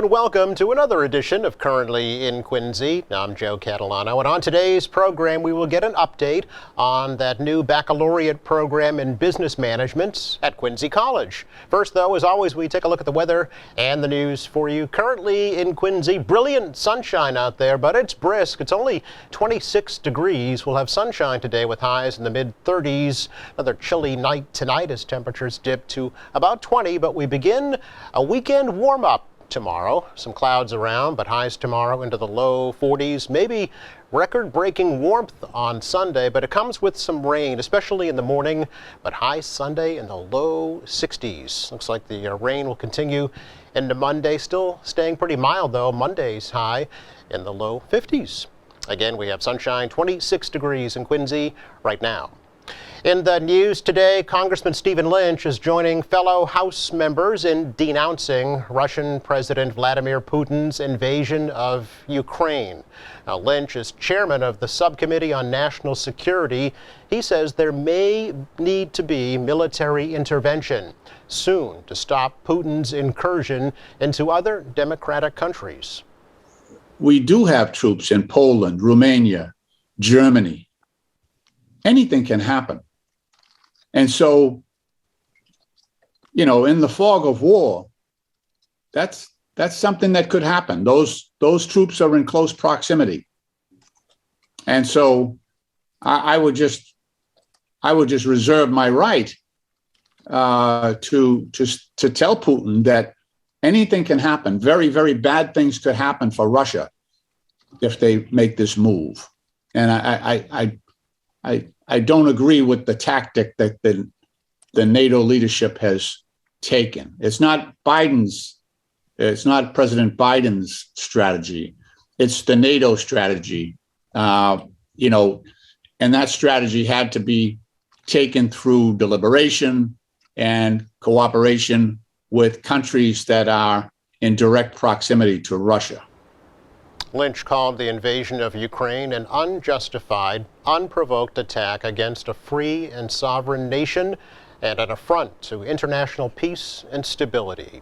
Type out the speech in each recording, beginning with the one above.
and welcome to another edition of Currently in Quincy. I'm Joe Catalano, and on today's program we will get an update on that new baccalaureate program in business management at Quincy College. First, though, as always, we take a look at the weather and the news for you. Currently in Quincy, brilliant sunshine out there, but it's brisk. It's only 26 degrees. We'll have sunshine today with highs in the mid-30s. Another chilly night tonight as temperatures dip to about 20, but we begin a weekend warm-up tomorrow. Some clouds around, but highs tomorrow into the low 40s. Maybe record-breaking warmth on Sunday, but it comes with some rain, especially in the morning, but high Sunday in the low 60s. Looks like the rain will continue into Monday, still staying pretty mild, though. Monday's high in the low 50s. Again, we have sunshine, 26 degrees in Quincy right now. In the news today, Congressman Stephen Lynch is joining fellow House members in denouncing Russian President Vladimir Putin's invasion of Ukraine. Now, Lynch is chairman of the Subcommittee on National Security. He says there may need to be military intervention soon to stop Putin's incursion into other democratic countries. We do have troops in Poland, Romania, Germany. Anything can happen. And so, in the fog of war, that's something that could happen. Those troops are in close proximity. And so I would just reserve my right to tell Putin that anything can happen. Very, very bad things could happen for Russia if they make this move. And I don't agree with the tactic that the NATO leadership has taken. It's not President Biden's strategy. It's the NATO strategy. And that strategy had to be taken through deliberation and cooperation with countries that are in direct proximity to Russia. Lynch called the invasion of Ukraine an unjustified, unprovoked attack against a free and sovereign nation and an affront to international peace and stability.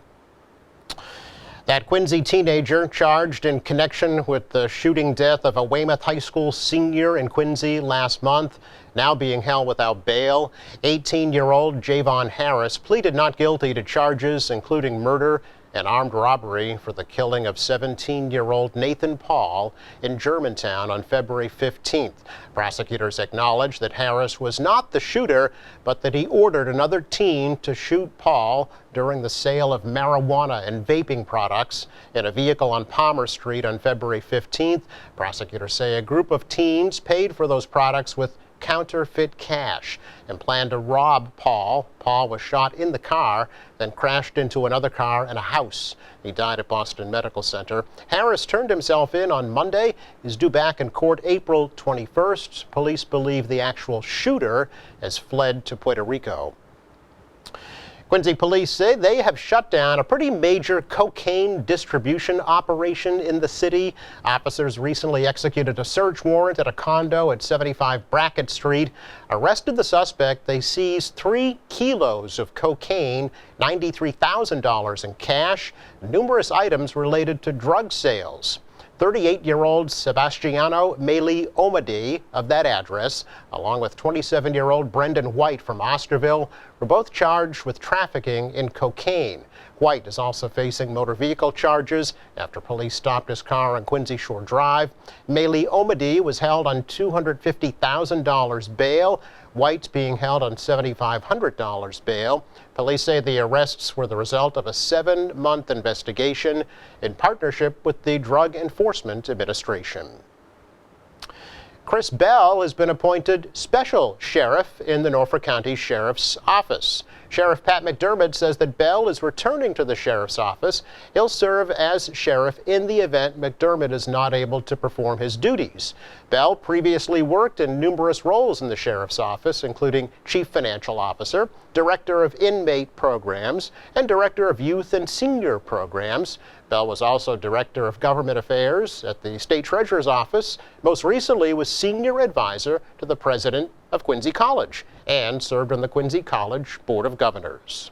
That Quincy teenager charged in connection with the shooting death of a Weymouth High School senior in Quincy last month, now being held without bail. 18-year-old Javon Harris pleaded not guilty to charges including murder and armed robbery for the killing of 17-year-old Nathan Paul in Germantown on February 15th. Prosecutors acknowledged that Harris was not the shooter, but that he ordered another teen to shoot Paul during the sale of marijuana and vaping products in a vehicle on Palmer Street on February 15th. Prosecutors say a group of teens paid for those products with counterfeit cash and planned to rob Paul. Paul was shot in the car, then crashed into another car and a house. He died at Boston Medical Center. Harris turned himself in on Monday. He's due back in court April 21st. Police believe the actual shooter has fled to Puerto Rico. Quincy police say they have shut down a pretty major cocaine distribution operation in the city. Officers recently executed a search warrant at a condo at 75 Brackett Street. Arrested the suspect. They seized 3 kilos of cocaine, $93,000 in cash, numerous items related to drug sales. 38-year-old Sebastiano Meli Omadi of that address, along with 27-year-old Brendan White from Osterville, were both charged with trafficking in cocaine. White is also facing motor vehicle charges after police stopped his car on Quincy Shore Drive. Meli Omadi was held on $250,000 bail. White's being held on $7,500 bail. Police say the arrests were the result of a 7-month investigation in partnership with the Drug Enforcement Administration. Chris Bell has been appointed special sheriff in the Norfolk County Sheriff's Office. Sheriff Pat McDermott says that Bell is returning to the sheriff's office. He'll serve as sheriff in the event McDermott is not able to perform his duties. Bell previously worked in numerous roles in the sheriff's office, including chief financial officer, director of inmate programs, and director of youth and senior programs. Bell was also director of government affairs at the state treasurer's office. Most recently was senior advisor to the president of Quincy College and served on the Quincy College Board of Governors.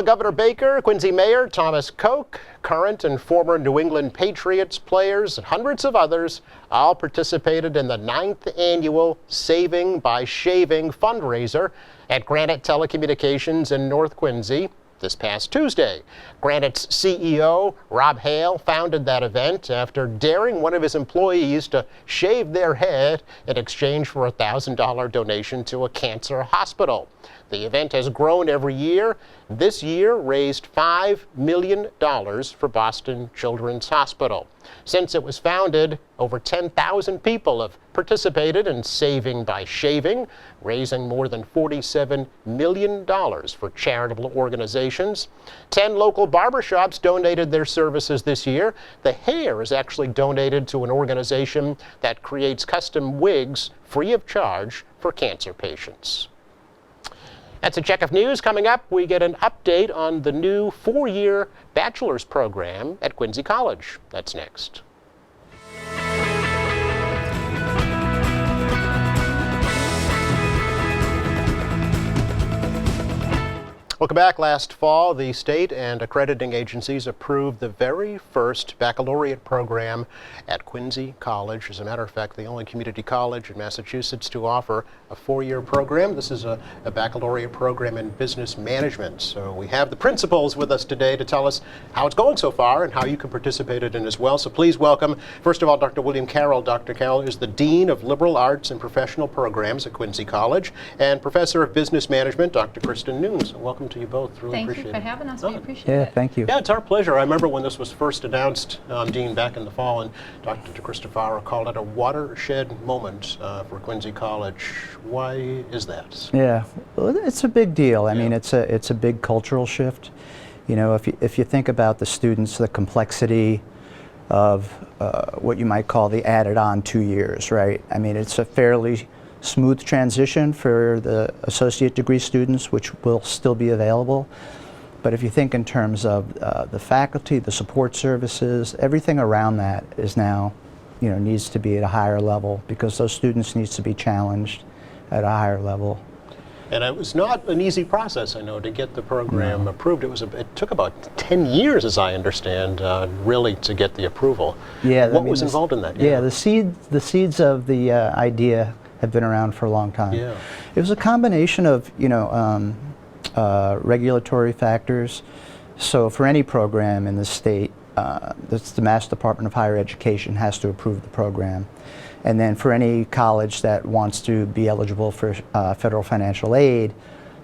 Governor Baker, Quincy Mayor Thomas Koch, current and former New England Patriots players, and hundreds of others all participated in the 9th annual Saving by Shaving fundraiser at Granite Telecommunications in North Quincy this past Tuesday. Granite's CEO, Rob Hale, founded that event after daring one of his employees to shave their head in exchange for a $1,000 donation to a cancer hospital. The event has grown every year. This year raised $5 million for Boston Children's Hospital. Since it was founded, over 10,000 people have participated in Saving by Shaving, raising more than $47 million for charitable organizations. 10 local barbershops donated their services this year. The hair is actually donated to an organization that creates custom wigs free of charge for cancer patients. That's a check of news. Coming up, we get an update on the new 4-year bachelor's program at Quincy College. That's next. Welcome back. Last fall, the state and accrediting agencies approved the very first baccalaureate program at Quincy College. As a matter of fact, the only community college in Massachusetts to offer a 4-year program. This is a baccalaureate program in business management. So we have the principals with us today to tell us how it's going so far and how you can participate in it as well. So please welcome, first of all, Dr. William Carroll. Dr. Carroll is the Dean of Liberal Arts and Professional Programs at Quincy College, and Professor of Business Management, Dr. Kristen Noon. So welcome to you both. Really Thank appreciate you for it. having us. Oh, We appreciate Yeah, it. thank you. Yeah, it's our pleasure. I remember when this was first announced, Dean, back in the fall, and Dr. DeCristofaro called it a watershed moment for Quincy College. Why is that? Yeah, well, it's a big deal. I mean, Yeah. it's a big cultural shift. You know, if you think about the students, the complexity of what you might call the added on 2 years, right? I mean, it's a fairly smooth transition for the associate degree students, which will still be available. But if you think in terms of the faculty, the support services, everything around that is now, you know, needs to be at a higher level because those students needs to be challenged at a higher level. And it was not an easy process, I know, to get the program approved. It took about 10 years, as I understand, really to get the approval. Yeah, What was involved in that? Yeah, the seeds of the idea have been around for a long time. Yeah. It was a combination of, you know, regulatory factors. So for any program in the state, that's the Mass Department of Higher Education has to approve the program. And then for any college that wants to be eligible for federal financial aid,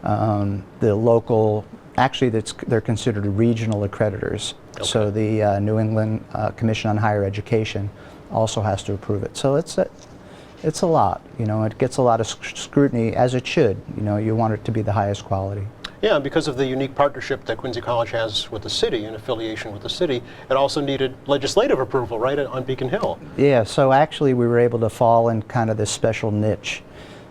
the local, actually they're considered regional accreditors. Okay. So the New England Commission on Higher Education also has to approve it. So it's a lot, you know, it gets a lot of scrutiny, as it should. You know, you want it to be the highest quality. Yeah, because of the unique partnership that Quincy College has with the city, in affiliation with the city, it also needed legislative approval, right, on Beacon Hill. Yeah, so actually we were able to fall in kind of this special niche.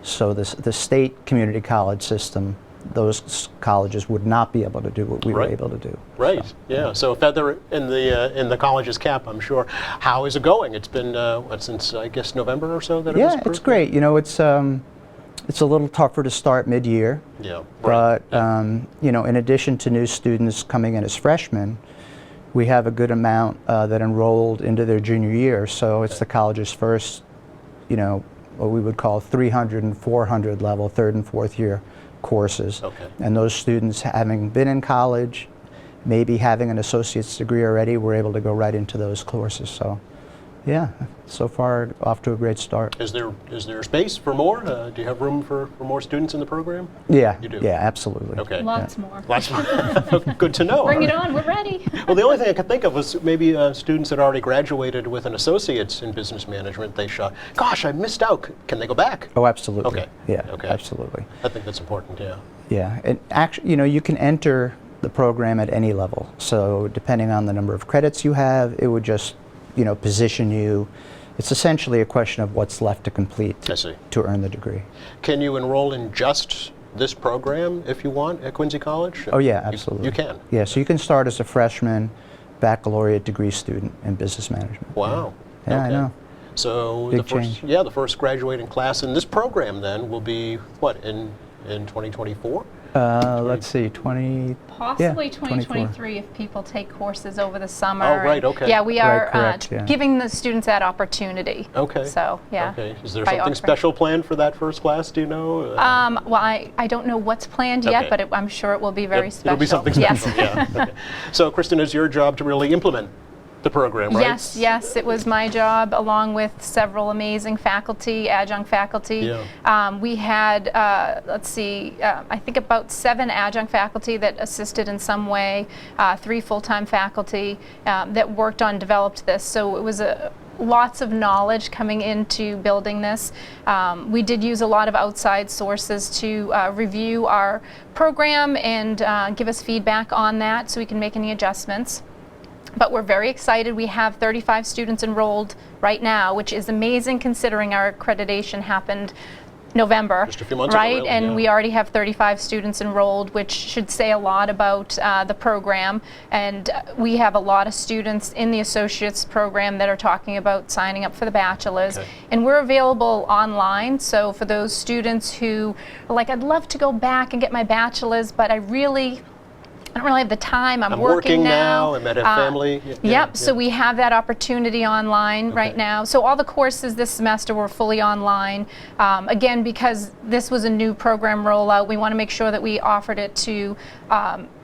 So the state community college system, those colleges would not be able to do what we were Right. able to do. Right. So, Yeah. So feather in the college's cap, I'm sure. How is it going? It's been since I guess November or so that it was yeah, approved? it's great. You know, it's a little tougher to start mid-year. Yeah. Right. But you know, in addition to new students coming in as freshmen, we have a good amount that enrolled into their junior year. So it's the college's first, you know, what we would call 300 and 400 level, 3rd and 4th year courses. Okay. And those students, having been in college, maybe having an associate's degree already, were able to go right into those courses. So, yeah, so far off to a great start. Is there space for more? Do you have room for more students in the program? Yeah, You do? yeah, absolutely. Okay. Lots more. Lots more. Good to know. Bring it on. We're ready. Well, the only thing I could think of was maybe students that already graduated with an associate's in business management. They shot, gosh, I missed out. Can they go back? Oh, absolutely. Okay. Yeah, Okay. absolutely. I think that's important, yeah. Yeah, and actually, you know, you can enter the program at any level. So depending on the number of credits you have, it would just, you know, position you. It's essentially a question of what's left to complete I see. to earn the degree. Can you enroll in just this program if you want at Quincy College? Oh yeah, You- absolutely. You can? Yeah, so you can start as a freshman baccalaureate degree student in business management. Wow. Yeah, I Okay. know. So Big the first, change. the first graduating class in this program then will be what, in 2024? Let's see, 20. Possibly yeah, 24. 2023 if people take courses over the summer. Oh, right, and- okay. Yeah, we Right, are correct, yeah. giving the students that opportunity. Okay. So, yeah. Okay. Is there by something offering- special planned for that first class? Do you know? Well, I don't know what's planned Okay. yet, but I'm sure it will be very special. It'll be something Yes. special. Yeah. Okay. So, Kristen, it's your job to really implement the program, right? Yes, yes, it was my job, along with several amazing faculty, adjunct faculty. Yeah. We had, let's see, I think about 7 adjunct faculty that assisted in some way, 3 full-time faculty that worked on, developed this. So it was lots of knowledge coming into building this. We did use a lot of outside sources to review our program and give us feedback on that so we can make any adjustments. But we're very excited. We have 35 students enrolled right now, which is amazing considering our accreditation happened November. Just a few months ago, right? really, And yeah. we already have 35 students enrolled, which should say a lot about the program. And we have a lot of students in the associates program that are talking about signing up for the bachelor's. Okay. And we're available online. So for those students who are like, I'd love to go back and get my bachelor's, but I don't really have the time. I'm working now. I'm at a family. Yep, so we have that opportunity online right Okay. now. So all the courses this semester were fully online. Again, because this was a new program rollout, we want to make sure that we offered it to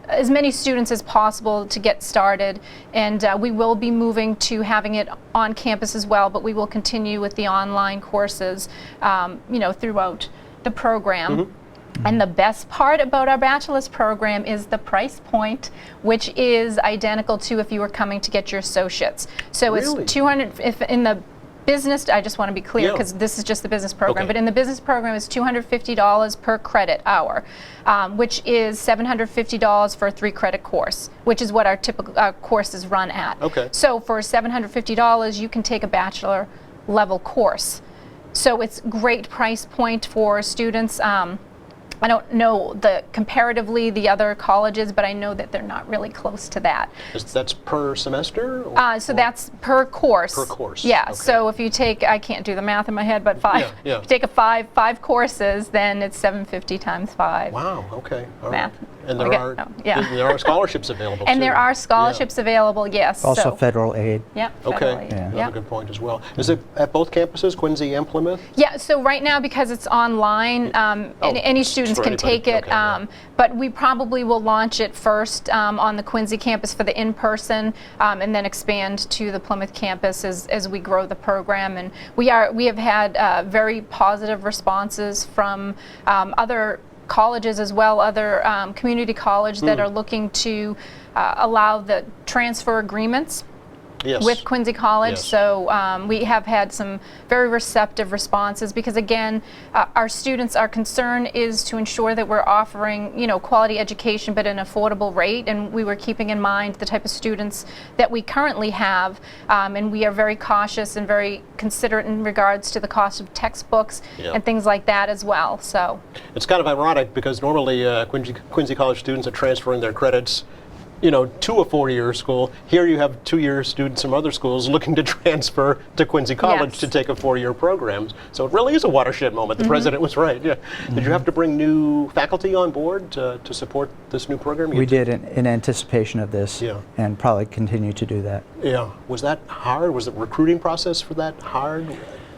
as many students as possible to get started. And we will be moving to having it on campus as well, but we will continue with the online courses, throughout the program. Mm-hmm. And the best part about our bachelor's program is the price point, which is identical to if you were coming to get your associates. So Really? it's 200, if in the business, I just want to be clear Yeah. because this is just the business program, Okay. but in the business program it's $250 per credit hour, which is $750 for a 3-credit course, which is what our typical courses run at. Okay. So for $750 you can take a bachelor level course. So it's great price point for students. I don't know comparatively the other colleges, but I know that they're not really close to that. That's per semester? Or, So that's per course. Per course, Yeah. okay. So if you take, I can't do the math in my head, but 5. Yeah. If you take a five courses, then it's $750 times 5. Wow, okay. All Math. right. And Okay, there yeah. are scholarships available And too. there are scholarships available. Yes. Also so, federal aid. Yep. Yeah. Okay, federal aid, another yep. good point as well. Is it at both campuses, Quincy and Plymouth? Yeah, so right now, because it's online, any students for can anybody. take it, Okay, yeah. but we probably will launch it first on the Quincy campus for the in-person, and then expand to the Plymouth campus as we grow the program. And we have had very positive responses from other colleges as well, other community college that are looking to allow the transfer agreements Yes. with Quincy College. Yes. So we have had some very receptive responses because, again, our students, our concern is to ensure that we're offering, quality education but an affordable rate, and we were keeping in mind the type of students that we currently have, and we are very cautious and very considerate in regards to the cost of textbooks Yeah. and things like that as well. So It's kind of ironic because normally Quincy College students are transferring their credits to a 4-year school. Here you have 2-year students from other schools looking to transfer to Quincy College Yes. to take a 4-year program. So it really is a watershed moment. The president was right. Yeah. Did you have to bring new faculty on board to support this new program? We did in anticipation of this, Yeah. and probably continue to do that. Yeah. Was that hard? Was the recruiting process for that hard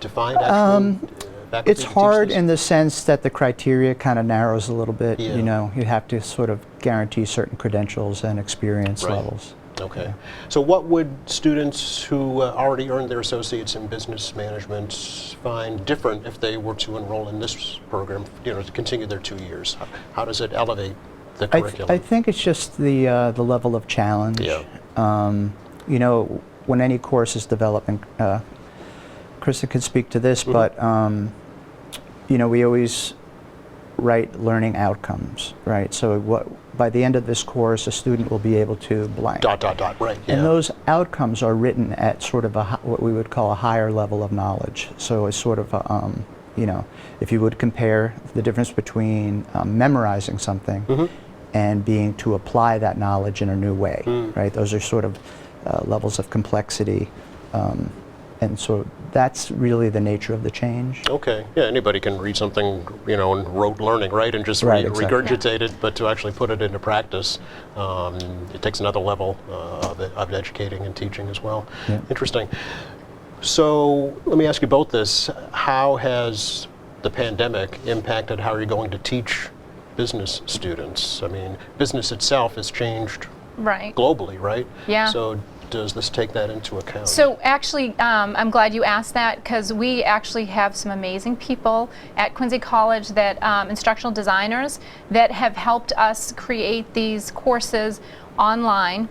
to find actual faculty It's to teach hard this? in the sense that the criteria kind of narrows a little bit. Yeah. You have to sort of guarantee certain credentials and experience Right. levels. Okay. So what would students who already earned their associates in business management find different if they were to enroll in this program, to continue their 2 years? How does it elevate the curriculum? I think it's just the level of challenge. Yeah. When any course is developing, Kristen could speak to this, but we always write learning outcomes, right? So by the end of this course, a student will be able to blank. ... Right. Yeah. And those outcomes are written at sort of what we would call a higher level of knowledge. So it's sort of, if you would compare the difference between memorizing something and being to apply that knowledge in a new way, right? Those are sort of levels of complexity. And so that's really the nature of the change. Okay. Yeah, anybody can read something, in rote learning, right, and just Right, exactly. regurgitate it, but to actually put it into practice, it takes another level of educating and teaching as well. Yeah. Interesting. So let me ask you both this. How has the pandemic impacted how you're going to teach business students? I mean, business itself has changed Right. globally, right? Yeah. So does this take that into account? So actually, I'm glad you asked that, because we actually have some amazing people at Quincy College, that instructional designers, that have helped us create these courses online,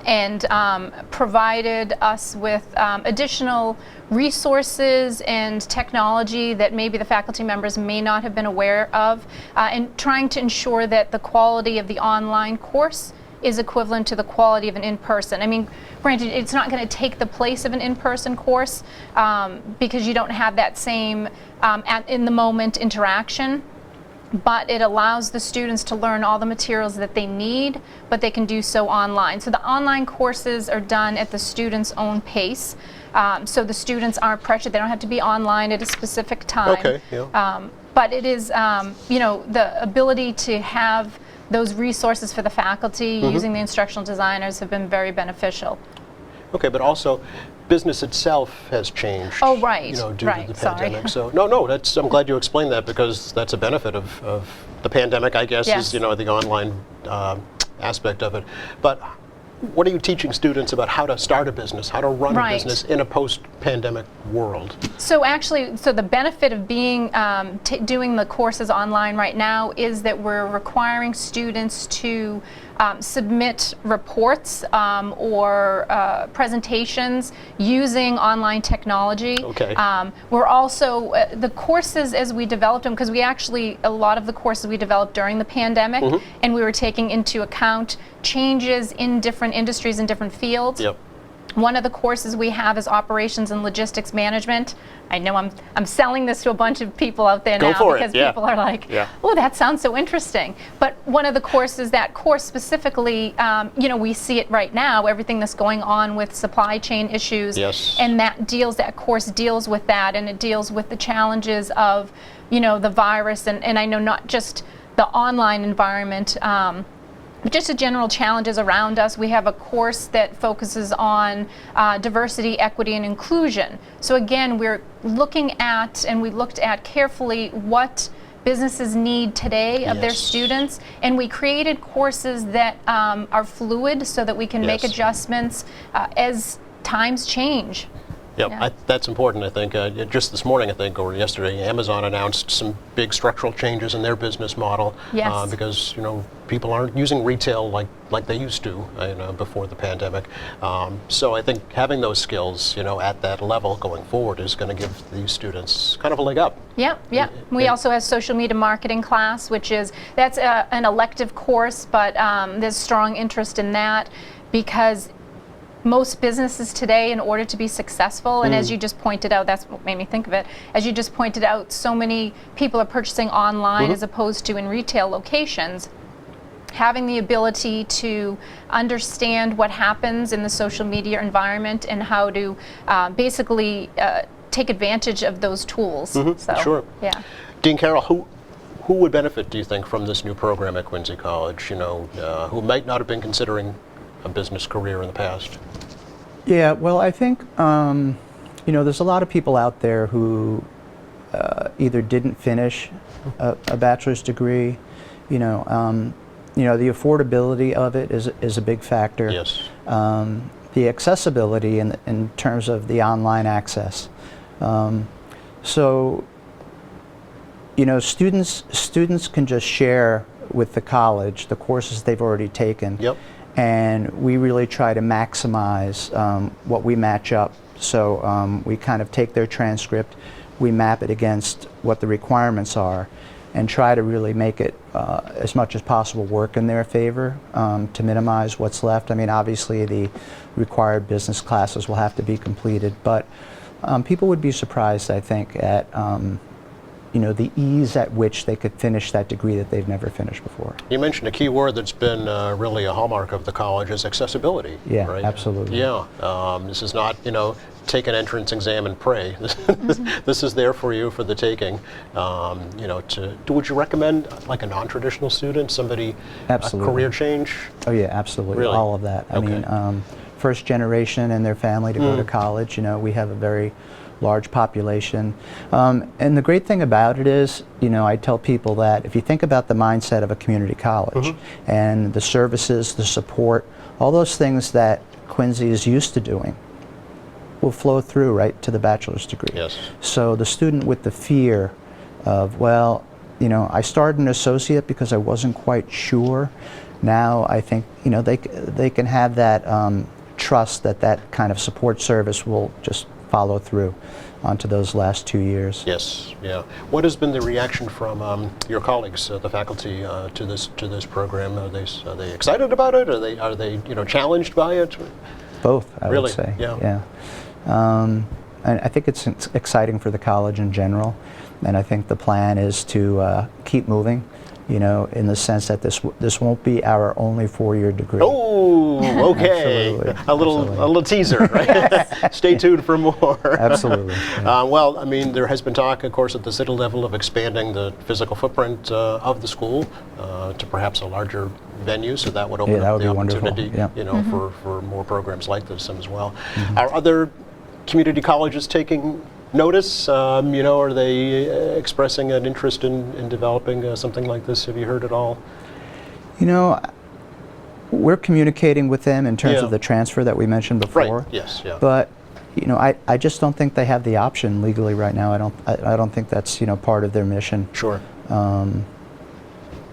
and provided us with additional resources and technology that maybe the faculty members may not have been aware of, and trying to ensure that the quality of the online course is equivalent to the quality of an in-person. I mean, granted, it's not going to take the place of an in-person course, because you don't have that same in-the-moment interaction, but it allows the students to learn all the materials that they need, but they can do so online. So the online courses are done at the students' own pace, so the students aren't pressured. They don't have to be online at a specific time. Okay, yeah. But it is, the ability to have those resources for the faculty using the instructional designers have been very beneficial. Okay, but also business itself has changed. Oh, right, Due right, to the sorry. pandemic. So no, I'm glad you explained that, because that's a benefit of the pandemic, I guess, Yes. is the online aspect of it. But what are you teaching students about how to start a business, how to run a Right. business in a post-pandemic world? So actually, the benefit of being doing the courses online right now is that we're requiring students to submit reports or presentations using online technology. Okay. We're also, the courses as we developed them, because a lot of the courses we developed during the pandemic, and we were taking into account changes in different industries and different fields. Yep. One of the courses we have is operations and logistics management. I know I'm selling this to a bunch of people out there Go now, for it, because yeah. people are like, Yeah. oh, that sounds so interesting. But one of the courses, that course specifically, we see it right now, everything that's going on with supply chain issues. Yes. And that course deals with that, and it deals with the challenges of, the virus, and I know not just the online environment, but just the general challenges around us. We have a course that focuses on diversity, equity, and inclusion. So again, we're looking at, and we looked at carefully what businesses need today of their Yes. students, and we created courses that are fluid, so that we can make Yes. adjustments as times change. Yep, Yeah. that's important, I think. Just this morning, I think, or yesterday, Amazon announced some big structural changes in their business model. Yes. Because, people aren't using retail like they used to, before the pandemic. So I think having those skills, at that level going forward is going to give these students kind of a leg up. Yeah. We also have social media marketing class, that's an elective course, but there's strong interest in that, because most businesses today, in order to be successful, and as you just pointed out, that's what made me think of it, as you just pointed out, so many people are purchasing online as opposed to in retail locations. Having the ability to understand what happens in the social media environment and how to basically take advantage of those tools. So, Sure. Yeah. Dean Carroll, who would benefit, do you think, from this new program at Quincy College, who might not have been considering a business career in the past? Yeah, well, I think, there's a lot of people out there who either didn't finish a bachelor's degree, the affordability of it is a big factor. Yes. The accessibility in terms of the online access. So, students can just share with the college the courses they've already taken. Yep. And we really try to maximize what we match up. So we kind of take their transcript, we map it against what the requirements are, and try to really make it as much as possible work in their favor to minimize what's left. I mean, obviously the required business classes will have to be completed, but people would be surprised, I think, at the ease at which they could finish that degree that they've never finished before. You mentioned a key word that's been really a hallmark of the college is accessibility. Yeah, right? absolutely. Yeah. This is not, take an entrance exam and pray. This is there for you for the taking. You know, would you recommend like a non-traditional student, somebody, Absolutely. a career change? Oh yeah, absolutely. Really? All of that. I Okay. mean, first generation and their family to go to college. You know, we have a very large population. And the great thing about it is, you know, I tell people that if you think about the mindset of a community college and the services, the support, all those things that Quincy is used to doing will flow through right to the bachelor's degree. Yes. So the student with the fear of, well, you know, I started an associate because I wasn't quite sure. Now I think, you know, they can have that trust that that kind of support service will just follow through onto those last 2 years. Yes, yeah. What has been the reaction from your colleagues, the faculty, to this program? Are they excited about it? Are they you know, challenged by it? Both, I Really? would say. Yeah. And I think it's exciting for the college in general, and I think the plan is to keep moving, you know, in the sense that this won't be our only 4-year degree. Oh, okay. Absolutely. A little teaser, right? Stay tuned for more. Absolutely. Yeah. Well, I mean, there has been talk, of course, at the city level of expanding the physical footprint of the school to perhaps a larger venue, so that would open Yeah, that up would the be wonderful. opportunity, Yeah. you know, for more programs like this as well. Are other community colleges taking notice? You know, are they expressing an interest in developing something like this? Have you heard at all? You know, we're communicating with them in terms Yeah. of the transfer that we mentioned before. Right. Yes. Yeah. But you know, I just don't think they have the option legally right now. I don't think that's, you know, part of their mission. Sure.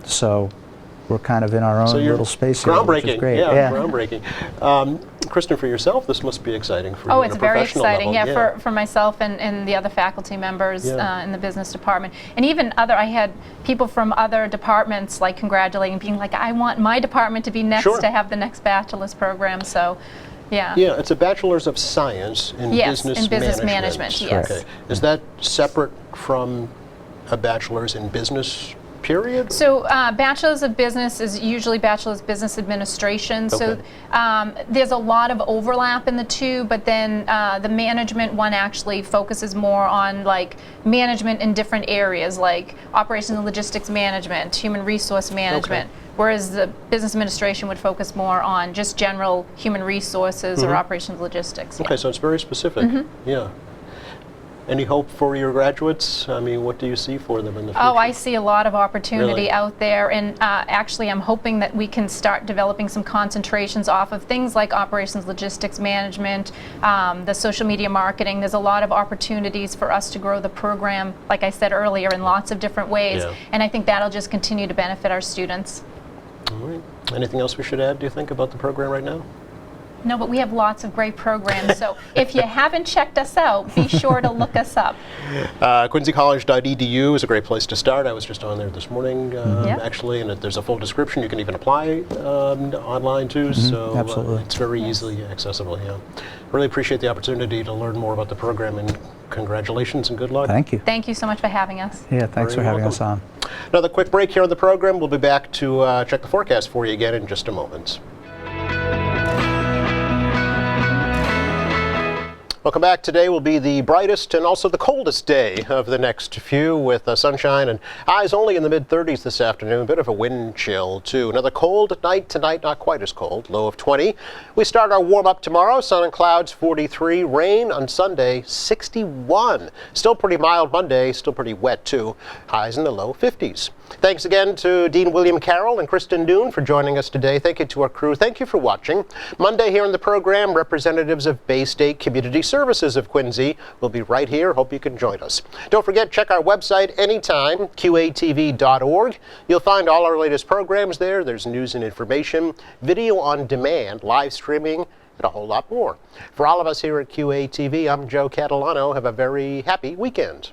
So we're kind of in our own So you're little space here, which is groundbreaking. great. Yeah, groundbreaking. Kristen, for yourself, this must be exciting for you. Oh, on it's a very professional exciting. level. Yeah, for myself and the other faculty members Yeah. in the business department, and even I had people from other departments like congratulating, being like, I want my department to be next Sure. to have the next bachelor's program. So, yeah. Yeah, it's a Bachelor's of Science in Yes, Business in Business Management. Management, yes. Okay. Is that separate from a Bachelor's in Business, period? So, Bachelor's of Business is usually Bachelor's Business Administration. So, Okay. there's a lot of overlap in the two, but then the management one actually focuses more on like management in different areas, like operations and logistics management, human resource management. Whereas the business administration would focus more on just general human resources or operations logistics. Okay, so it's very specific. Yeah. Any hope for your graduates? I mean, what do you see for them in the future? Oh, I see a lot of opportunity Really? out there, and actually I'm hoping that we can start developing some concentrations off of things like operations logistics management, the social media marketing. There's a lot of opportunities for us to grow the program, like I said earlier, in lots of different ways, Yeah. and I think that'll just continue to benefit our students. All right. Anything else we should add, do you think, about the program right now? No, but we have lots of great programs, so if you haven't checked us out, be sure to look us up. QuincyCollege.edu is a great place to start. I was just on there this morning, Yeah. actually, and there's a full description. You can even apply online too, so absolutely. it's very easily accessible. Yeah, really appreciate the opportunity to learn more about the program, and congratulations and good luck. Thank you. Thank you so much for having us. Yeah, thanks Very for having welcome. us on. Another quick break here on the program. We'll be back to check the forecast for you again in just a moment. Welcome back. Today will be the brightest and also the coldest day of the next few, with sunshine and highs only in the mid-30s this afternoon. A bit of a wind chill, too. Another cold night tonight, not quite as cold, low of 20. We start our warm-up tomorrow, sun and clouds 43, rain on Sunday 61. Still pretty mild Monday, still pretty wet, too. Highs in the low 50s. Thanks again to Dean William Carroll and Kristen Doon for joining us today. Thank you to our crew. Thank you for watching. Monday here on the program, representatives of Bay State Community Services of Quincy will be right here. Hope you can join us. Don't forget, check our website anytime, qatv.org. You'll find all our latest programs there. There's news and information, video on demand, live streaming, and a whole lot more. For all of us here at QATV, I'm Joe Catalano. Have a very happy weekend.